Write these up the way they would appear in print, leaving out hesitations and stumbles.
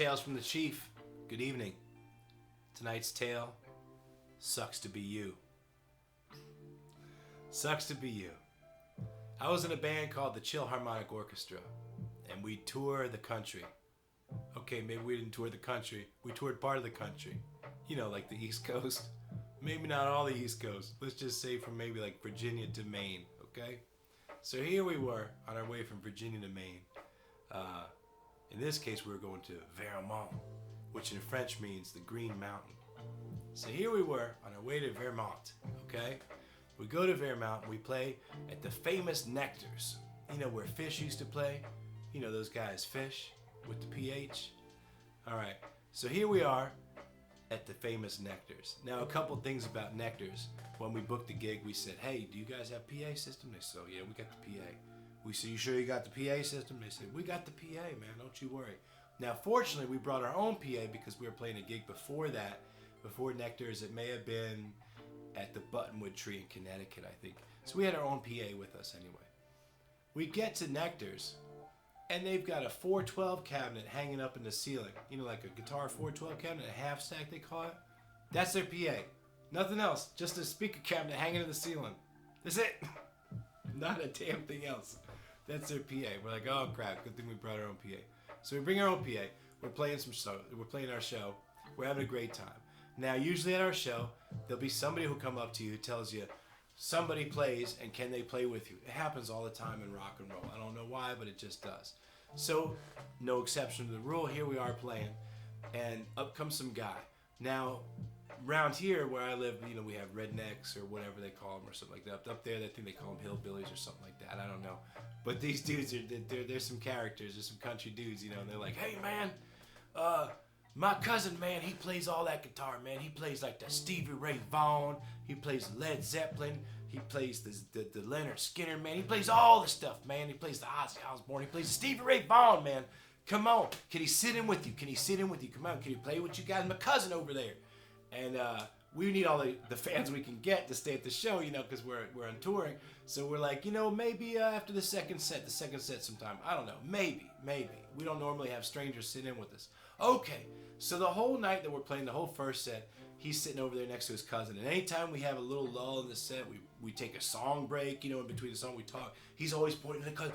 Tales from the Chief. Good evening. Tonight's tale, Sucks to Be You. Sucks to be you. I was in a band called the ChillHarmonic Orchestra, and we toured the country. Okay, maybe we didn't tour the country. We toured part of the country. You know, like the East Coast. Maybe not all the East Coast. Let's just say from maybe like Virginia to Maine, okay? So here we were on our way from Virginia to Maine. In this case, we were going to Vermont, which in French means the Green Mountain. So here we were on our way to Vermont, okay? We go to Vermont and we play at the famous Nectars. You know where Fish used to play? You know those guys, Fish, with the PH? All right, so here we are at the famous Nectars. Now, a couple things about Nectars. When we booked the gig, we said, hey, do you guys have PA system? They said, yeah, we got the PA. We said, you sure you got the PA system? They said, we got the PA, man, don't you worry. Now, fortunately, we brought our own PA because we were playing a gig before that, before Nectars. It may have been at the Buttonwood Tree in Connecticut, I think. So we had our own PA with us anyway. We get to Nectars, and they've got a 412 cabinet hanging up in the ceiling. You know, like a guitar 412 cabinet, a half stack they call it. That's their PA. Nothing else, just a speaker cabinet hanging in the ceiling. That's it. Not a damn thing else. That's their PA. We're like, oh crap, good thing we brought our own PA. So we bring our own PA. We're playing our show. We're having a great time. Now, usually at our show, there'll be somebody who'll come up to you who tells you somebody plays and can they play with you. It happens all the time in rock and roll. I don't know why, but it just does. So, no exception to the rule. Here we are playing, and up comes some guy. Now, around here where I live, you know, we have rednecks or whatever they call them or something like that. Up there, I think they call them hillbillies or something like that. I don't know. But these dudes, they're some characters. They're some country dudes, you know, and they're like, hey, man, my cousin, man, he plays all that guitar, man. He plays like the Stevie Ray Vaughan. He plays Led Zeppelin. He plays the Leonard Skinner, man. He plays all the stuff, man. He plays the Ozzy Osbourne. He plays the Stevie Ray Vaughan, man. Come on. Can he sit in with you? Can he sit in with you? Come on. Can he play with you guys? My cousin over there. And we need all the fans we can get to stay at the show, you know, because we're on touring. So we're like, you know, maybe after the second set sometime. I don't know. Maybe. We don't normally have strangers sit in with us. Okay. So the whole night that we're playing, the whole first set, he's sitting over there next to his cousin. And anytime we have a little lull in the set, we take a song break, you know, in between the song we talk. He's always pointing at the cousin,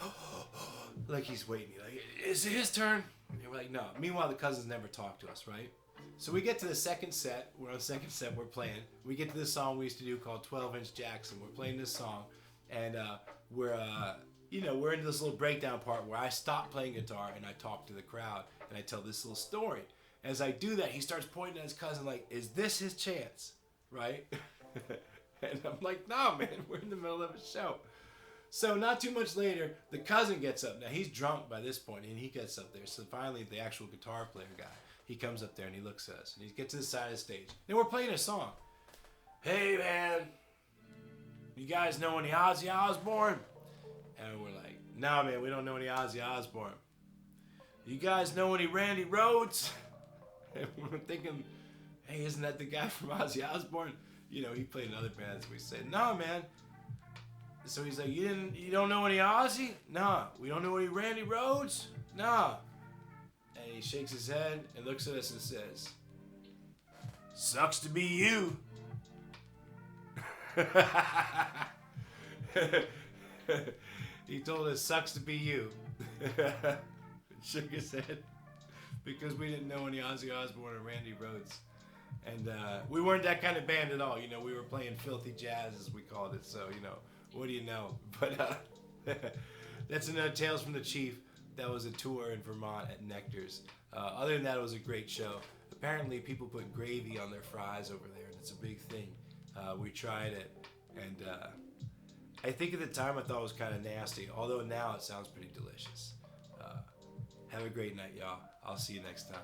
like he's waiting. Like, is it his turn? And we're like, no. Meanwhile, the cousins never talk to us, right? So we get to the second set. We're on the second set. We're playing. We get to this song we used to do called 12-Inch Jackson. We're playing this song, and we're into this little breakdown part where I stop playing guitar and I talk to the crowd and I tell this little story. As I do that, he starts pointing at his cousin like, is this his chance? Right? And I'm like, no, man, we're in the middle of a show. So not too much later, the cousin gets up. Now, he's drunk by this point, and he gets up there. So finally, the actual guitar player guy, he comes up there and he looks at us. And he gets to the side of the stage. And we're playing a song. Hey, man, you guys know any Ozzy Osbourne? And we're like, nah, man, we don't know any Ozzy Osbourne. You guys know any Randy Rhoads? And we're thinking, hey, isn't that the guy from Ozzy Osbourne? You know, he played in other bands. We said, no, man. So he's like, you don't know any Ozzy? Nah. We don't know any Randy Rhoads? Nah. And he shakes his head and looks at us and says, sucks to be you. He told us, sucks to be you. Shook his head. Because we didn't know any Ozzy Osbourne or Randy Rhoads. And we weren't that kind of band at all. You know, we were playing filthy jazz, as we called it. So, you know, what do you know? But that's another Tales from the Chief. That was a tour in Vermont at Nectars. Other than that, it was a great show. Apparently, people put gravy on their fries over there, and it's a big thing. We tried it, and I think at the time I thought it was kind of nasty, although now it sounds pretty delicious. Have a great night, y'all. I'll see you next time.